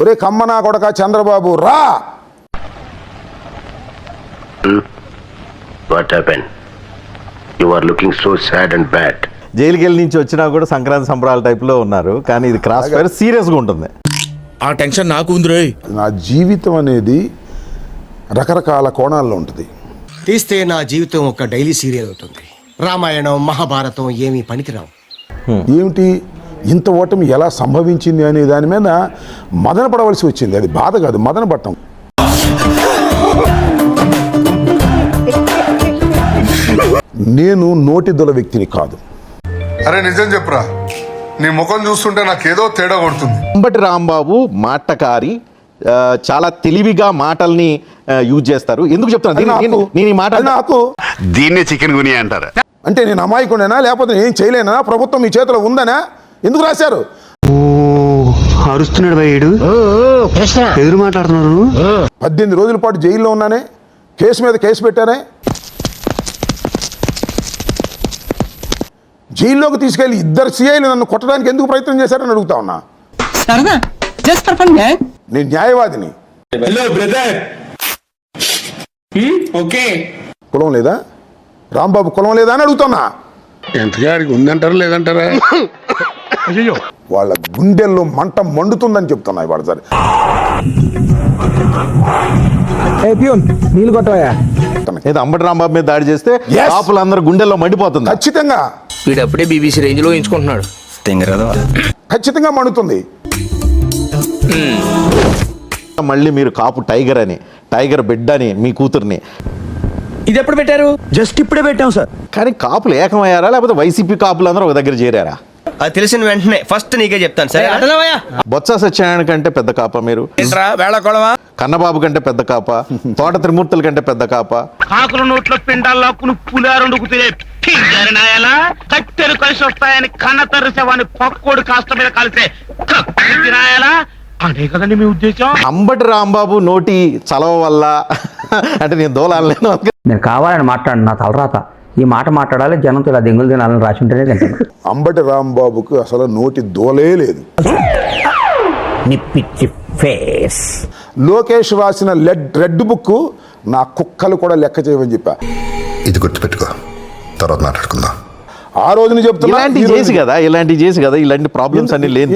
ఒరే కమ్మనా కొడక చంద్రబాబు రా. What happened? You are looking so sad and bad. జైలుకి వెళ్ళి నుంచి వచ్చినా కూడా సంక్రాంతి సంబరాల టైప్లో ఉన్నారు, కానీ ఇది క్రాస్ ఫైర్ సీరియస్గా ఉంటుంది. ఆ టెన్షన్ నాకు ఉంది రోయ్. నా జీవితం అనేది రకరకాల కోణాల్లో ఉంటుంది. తీస్తే నా జీవితం ఒక డైలీ సీరియల్ అవుతుంది. రామాయణం మహాభారతం ఏమీ పనికిరావు. ఏమిటి ఇంత ఓటమి ఎలా సంభవించింది అనే దాని మీద మదన పడవలసి వచ్చింది. అది బాధ కాదు, మదన పట్టం. నేను నోటి దొల వ్యక్తిని కాదు. అరే నిజం చెప్పురా, నీ ముఖం చూస్తుంటే నాకేదో తేడా కొడుతుంది. అంబటి రాంబాబు మాటకారి, చాలా తెలివిగా మాటల్ని యూజ్ చేస్తారు. ఎందుకు చెప్తాను నేను ఈ మాట? నాకు దీన్నే చికెన్ గునియా అంటారా? అంటే నేను అమాయకుడేనా, లేకపోతే నేను ఏం చేయలేనా? ప్రభుత్వం మీ చేతిలో ఉందనా? ఎందుకు రాశారు? అరుస్తున్నాడు భయ్యుడు, ఎదురు మాట్లాడుతున్నారు. 18 రోజుల పాటు జైల్లో ఉన్నానే, కేసు మీద కేసు పెట్టానే, జైల్లోకి తీసుకెళ్లి 2 సిఐలు నన్ను కొట్టడానికి ఎందుకు ప్రయత్నం చేశారని అడుగుతా ఉన్నా. నేను న్యాయవాదిని. కులం లేదా రాంబాబు, కులం లేదా అని అడుగుతున్నా. ఎంతగాడికి ఉందంటారా లేదంటారా? వాళ్ళ గుండెల్లో మంట మండుతుందని చెప్తున్నా ఇవాళ. సరే నీళ్ళు కొట్టవా? ఏదో అంబటి రాంబాబు మీద దాడి చేస్తే కాపులందరూ గుండెల్లో మండిపోతుంది. ఖచ్చితంగా వీడప్పుడే బీబీసీ రేంజ్ లో ఎంచుకుంటున్నాడు. ఖచ్చితంగా మండుతుంది. మళ్ళీ మీరు కాపు టైగర్ అని, టైగర్ బిడ్డ అని మీ కూతుర్ని ఇది ఎప్పుడు పెట్టారు? జస్ట్ ఇప్పుడే పెట్టాం సార్. కానీ కాపులు ఏకమయ్యారా, లేకపోతే వైసీపీ కాపులు అందరూ ఒక దగ్గర చేరారా? అది తెలిసిన వెంటనే ఫస్ట్ నీకే చెప్తాను సరే. బొత్స సత్యనారాయణ కంటే పెద్ద కాప మీరు, కన్నబాబు కంటే పెద్ద కాప, తోట త్రిమూర్తుల కంటే పెద్ద కాప. కాకుల నోట్లో పిండాల్లాక్కుని పులారుండుకు కట్టెలు కలిసి వస్తాయని కన్నతర్రి శవాన్ని పక్కోడు కాస్త మీద కలిసే తినాయాలా అదే కదండి మీ ఉద్దేశం. అంబటి రాంబాబు నోటి చలవ వల్ల అంటే నేను దోలాలేను. నేను కావాలని మాట్లాడు, నా తలరాత ఈ మాట మాట్లాడాలి, జనంతో ఇలా దెంగులు తినాలని రాసి ఉంటేనే తింటాను. అంబటి రాంబాబుకు అసలు నోటి దోలే లేదు. లోకేష్ రాసిన రెడ్ బుక్ నా కుక్కలు కూడా లెక్క చేయమని చెప్పా. ఇది గుర్తుపెట్టుకో, తర్వాత మాట్లాడుకుందాం. ఆ రోజున చెప్తున్నా, ఇలాంటివి చేసి కదా ఇలాంటి ప్రాబ్లమ్స్ అన్ని లేని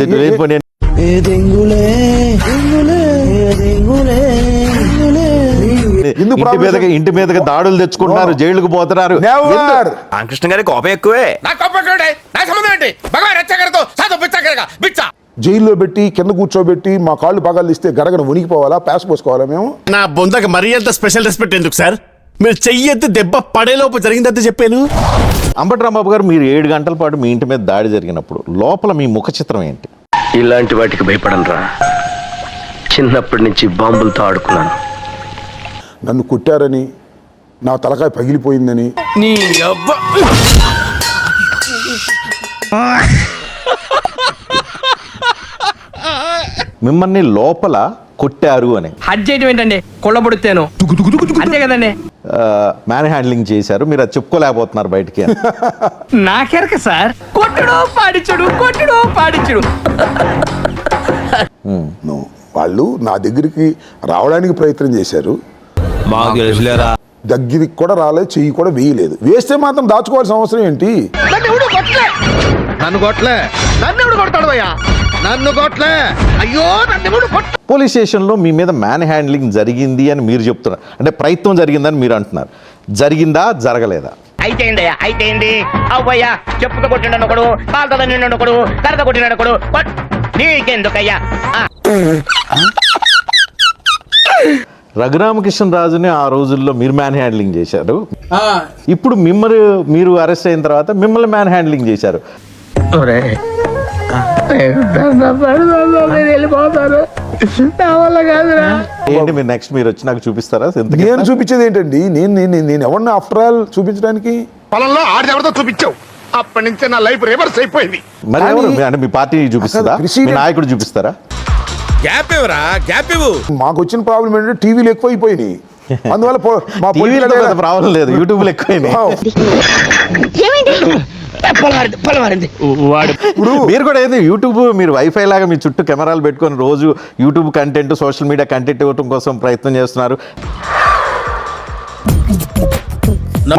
ఇంటి మీదకి దాడులు తెచ్చుకుంటున్నారు, జైలుకు పోతున్నారు. రామకృష్ణ గారి కోపం ఎక్కువే. జైల్లో పెట్టి కింద కూర్చోబెట్టి మా కాళ్ళు పగాలు తీస్తే గడగడ ఉనికిపోవాలా, ప్యాస్ పోసుకోవాలా మేము? నా బొందకి మరీ అంత స్పెషల్ రెస్పెక్ట్ ఎందుకు సార్? మీరు చెయ్యెత్తి దెబ్బ పడేలోపు జరిగిందంత చెప్పాను. అంబటి రాంబాబు గారు, మీరు 7 గంటల పాటు మీ ఇంటి మీద దాడి జరిగినప్పుడు లోపల మీ ముఖ చిత్రం ఏంటి? ఇలాంటి వాటికి భయపడనురా. చిన్నప్పటి నుంచి బాంబులతో ఆడుకున్నాను. నన్ను కుట్టారని, నా తలకాయ పగిలిపోయిందని, మిమ్మల్ని లోపల కొట్టారు అని హజ్ చేయడం ఏంటండి? కొల్లబొడితేను అంతే కదండి. మ్యాన్ హ్యాండ్లింగ్ చేశారు, మీరు అది చెప్పుకోలేకపోతున్నారు బయటికి. నాకెరక సార్, కొట్టుడు పాడించుడు. వాళ్ళు నా దగ్గరికి రావడానికి ప్రయత్నం చేశారు, దగ్గరికి కూడా రాలేదు, చెయ్యి కూడా వేయలేదు. వేస్తే మాత్రం దాచుకోవాల్సిన అవసరం ఏంటి? పోలీస్ స్టేషన్లో మీ మీద మ్యాన్ హ్యాండ్లింగ్ జరిగింది అని మీరు చెప్తున్నారు, అంటే ప్రయత్నం జరిగిందని మీరు అంటున్నారు. జరిగిందా, జరగలేదా? అయితే అవ్వయ్యా చెప్పుతో కొట్టిండు ఒకడు, కాలుతో నిండు ఒకడు, కరత కొట్టినాడు ఒకడు, నీకెందుకయ్యా? రఘురామకృష్ణరాజుని ఆ రోజుల్లో మీరు మ్యాన్ హ్యాండ్లింగ్ చేశారు. ఇప్పుడు మీరు అరెస్ట్ అయిన తర్వాత మిమ్మల్ని మ్యాన్ హ్యాండ్లింగ్ చేశారు. ఏంటి మీరు నెక్స్ట్ మీరు వచ్చి నాకు చూపిస్తారా? నేను చూపించేది ఏంటండి? నేను ఎవరిని ఆఫ్టర్ ఆల్ చూపించడానికి? పొలంలో ఆడెవరితో చూపించావు? అప్పటి నుంచి నా లైఫ్ రివర్స్ అయిపోయింది. మరి అంటే మీ పార్టీ చూపిస్తారా, మీ నాయకుడు చూపిస్తారా? మాకు వచ్చిన ప్రాబ్లం ఏంటంటే టీవీలు ఎక్కువైపోయినాయి, అందువల్ల మా ప్రాబ్లం లేదు, యూట్యూబ్లో ఎక్కువైనాయి. పొలమారింది మీరు కూడా ఏంది యూట్యూబ్ మీరు వైఫై లాగా మీ చుట్టూ కెమెరాలు పెట్టుకొని రోజు YouTube content social media content ఇవ్వడం కోసం ప్రయత్నం చేస్తున్నారు.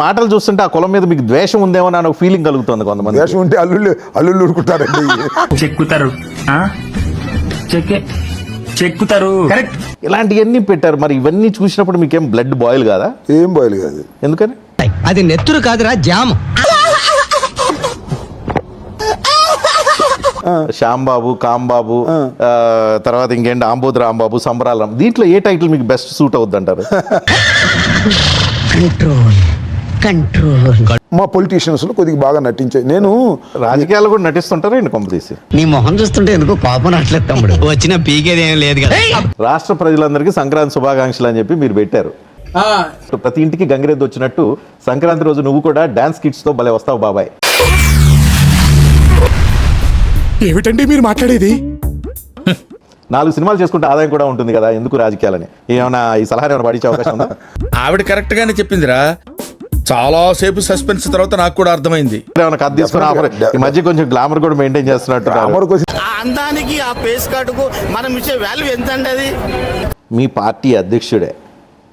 మాటలు చూస్తుంటే ఆ కులం మీద మీకు ద్వేషం ఉందేమో అని ఒక ఫీలింగ్ కలుగుతుంది కొంతమంది. దేశం ఉంటే అల్లుళ్ళు ఊరుకుంటారండి. చెక్కుతారు చెక్కుతారు కరెక్ట్. ఇలాంటివన్నీ పెట్టారు. మరి ఇవన్నీ చూసినప్పుడు మీకేం బ్లడ్ బాయిల్ కాదా? ఏం బాయలు కాదు. ఎందుకని? అది నెత్తురు కాదురా జామ్. శ్యాంబాబు, కాంబాబు, తర్వాత ఇంకేంటి ఆంబోద్ రాంబాబు, సంబరాల దీంట్లో ఏ టైటిల్ మీకు బెస్ట్ సూట్ అవుద్ది అంటారు? మా పొలిటీషియన్స్ లో కొద్దిగా బాగా నటించాయి. నేను రాజకీయాలు కూడా నటిస్తుంటారు ఏంటి కొంప తీసి? నీ మొహం చూస్తుంటే ఎందుకు కోపం రావట్లేదు తమ్ముడు. వచ్చిన పీకేది ఏం లేదు కదా. రాష్ట్ర ప్రజలందరికీ సంక్రాంతి శుభాకాంక్షలు అని చెప్పి మీరు పెట్టారు. ప్రతి ఇంటికి గంగిరెద్దు వచ్చినట్టు సంక్రాంతి రోజు నువ్వు కూడా డాన్స్ కిట్స్ తో భలే వస్తావు బాబాయ్. ఏమిటండి మీరు మాట్లాడేది? 4 సినిమాలు చేసుకుంటే ఆదాయం కూడా ఉంటుంది కదా, ఎందుకు రాజకీయాలని? ఏమైనా ఈ సలహా ఏమైనా పడించే అవకాశం ఉందా? ఆవిడ కరెక్ట్ గానే చెప్పిందిరా. చాలా సేపు సస్పెన్స్ తర్వాత నాకు కూడా అర్థమైంది. ఏమైనా కథ తీసుకుని ఈ మధ్య కొంచెం గ్లామర్ కూడా మెయింటైన్ చేస్తున్నట్టు. అందానికి ఆ పేస్ కార్డుకు మనం ఇచ్చే వాల్యూ ఎంత అండి అది? మీ పార్టీ అధ్యక్షుడే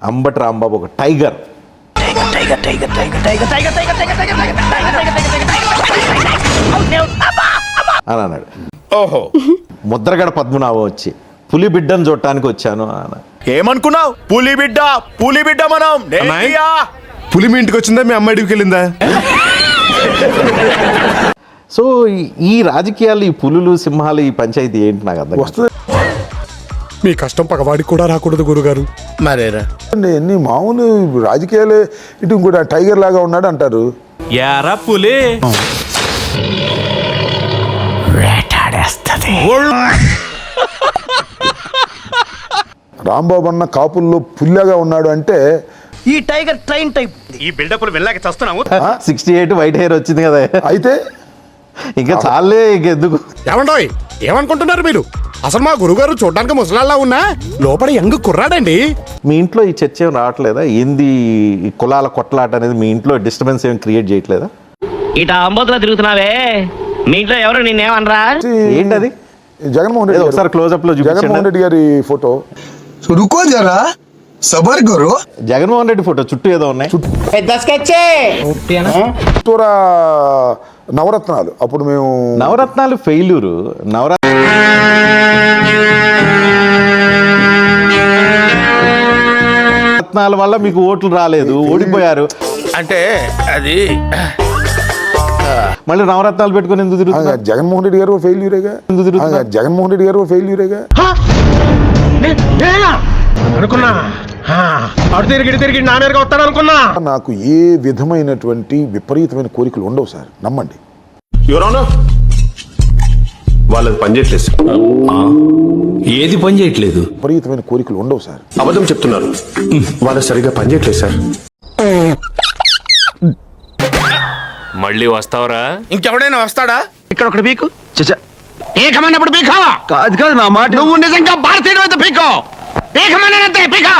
అంబటి రాంబాబు ఒక టైగర్ అని అన్నాడు. ఓహో, ముద్రగడ పద్మనాభం వచ్చి పులి బిడ్డను చూడటానికి వచ్చాను అన్న. ఏమనుకున్నావు? పులి బిడ్డ మనం పులి మీ ఇంటికి వచ్చిందా, మీ అమ్మాయి ఇంటికి వెళ్ళిందా? సో ఈ రాజకీయాలు, ఈ పులులు సింహాలు, ఈ పంచాయతీ ఏంటి నాకు అర్థం వస్తుంది. మీ కష్టం పగవాడికి కూడా రాకూడదు గురుగారు. మరేరా ఎన్ని మామూలు రాజకీయాలే ఇటు ఇంకోటి టైగర్ లాగా ఉన్నాడు అంటారు. యారా పులి వేటాడేస్తది. రాంబాబు అన్న కాపుల్లో పుల్లాగా ఉన్నాడు అంటే ఈ టైగర్ ట్రైన్ టైప్. ఈ బిల్డప్ వెళ్ళాక చస్తున్నాము. 68 వైట్ హెయిర్ వచ్చింది కదా, అయితే ఇంకా చాలే, ఇంకెందుకు? ఏమండోయ్, ఏమనుకుంటున్నారు మీరు? అసలు మా గురుగారు చూడడానికి ముసలాళ్ళ ఉన్నా లోపల యంగ్ కుర్రాడండి. మీ ఇంట్లో ఈ చర్చ ఏం రావట్లేదా? ఏంది ఈ కులాల కొట్లాట అనేది మీ ఇంట్లో డిస్టర్బెన్స్ ఏం క్రియేట్ చేయట్లేదా? ఇట అంబోతులో తిరుగుతున్నావే, మీ ఇంట్లో ఎవరు నిన్నేమనరా? ఏంటి అది? జగన్మోహన్ రెడ్డి ఒకసారి క్లోజ్అప్ లో జగన్మోహన్ చూపించండి. రెడ్డి గారి ఫోటో. రుకో జరా సబర్ గురు. జగన్మోహన్ రెడ్డి ఫోటో చుట్టూ ఏదో ఉన్నాయి. చుట్టూరా నవరత్నాలు. అప్పుడు మేము నవరత్నాలు ఫెయిల్యూరు. నవరత్నాల వల్ల మీకు ఓట్లు రాలేదు, ఓడిపోయారు. అంటే అది మళ్ళీ నవరత్నాలు పెట్టుకుని ఎందుకు తిరుగుతున్నారు? జగన్మోహన్ రెడ్డి గారు ఫెయిల్యూరేగా. జగన్మోహన్ రెడ్డి గారు ఫెయిల్యూరేగా. అనుకున్నా తిరిగి నా మీదగా వస్తాడు అనుకున్నా. నాకు ఏ విధమైనటువంటి విపరీతమైన కోరికలు ఉండవు సార్, నమ్మండి. వాళ్ళది పనిచేయట్లేదు. ఏది పని చేయట్లేదు? విపరీతమైన కోరికలు ఉండవు సార్. అబద్ధం చెప్తున్నారు. వాళ్ళు సరిగా పనిచేయట్లేదు సార్. మళ్ళీ వస్తావరా? ఇంకెవడైనా వస్తాడా? ఇక్కడ ఒకటి పీకు ఏకమన్నప్పుడు పీకావా? కాదు కాదు నా మాట. నువ్వు నిజంగా భారతీయుడు అయితే పీకో. ఏకమన్నంతే పీకా.